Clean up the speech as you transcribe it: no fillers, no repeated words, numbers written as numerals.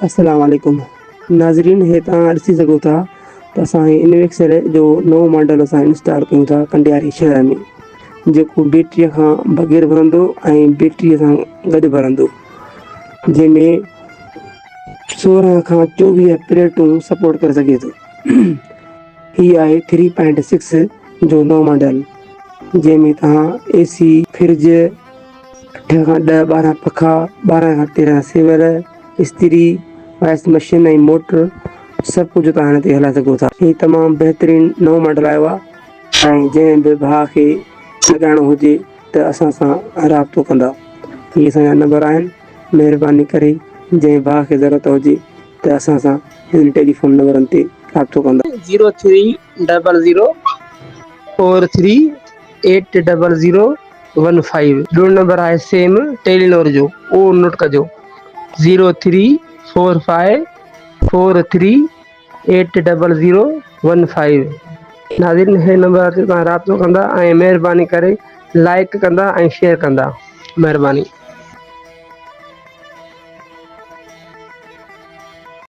अस्सलाम वालेकुम नाज़रीन, हे तव्हां ॾिसी सघो था त असां इनवेक्सर जो नओं मॉडल असां इंस्टॉल कयूं था कंडियारी शहर में, जेको बैटरीअ खां बग़ैर भरंदो ऐं बैटरीअ सां गॾु भरंदो, जंहिंमें 16 खां 24 प्लेटूं सपोर्ट करे सघे थो। हीअ आहे 3.6 जो नओं मॉडल, जंहिंमें तव्हां AC, फ्रिज, 8 खां 10 12 पखा, 12 खां 13 सेवर, इस्त्री, वॉशिंग मशीन ऐं मोटर सभु कुझु तव्हां हिन ते हलाए सघो था। हीउ तमामु बहितरीनु नओं मॉडल आयो आहे ऐं जंहिं बि भाउ खे लॻाइणो हुजे त असां सां राबितो कंदा। हीअ असांजा नंबर आहिनि, महिरबानी करे जंहिं भाउ खे ज़रूरत हुजे त असां सां हिन टेलीफोन नंबरनि ते राबितो कंदा। 0300438015। ॿियो नंबर आहे सेम टेलीनॉर जो, उहो नोट कजो 0345438015। नाज़रीन, हे नंबर ते तव्हां राबितो कंदा ऐं महिरबानी करे लाइक कंदा ऐं शेयर कंदा। महिरबानी।